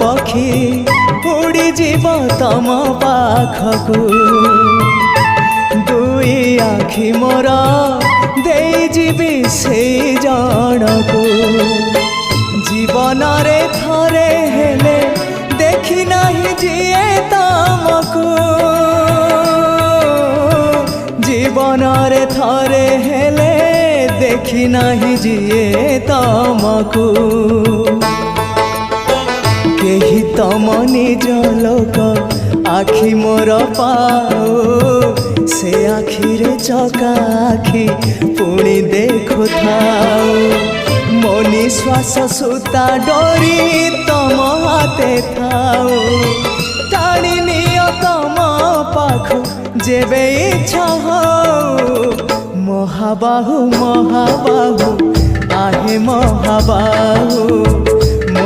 पक्षी उड़ी जीव तम पाखकू दुई आखि मोर दे जीवी से जनकू जीवन रे थरे हेले देखी नहीं जिए तमकू जीवन रे थरे हेले देखी नहीं जिए तमकू केही तम निज लोक आखि मोर पाओ से आखिरे चका आखि पुणी देखु थाओ मो निश्वास सुता डोरी तम हाथे थाओ टाणी नियो तम पाखु जेबे इच्छा हो महाबाहु महाबाहु आहे महाबाहु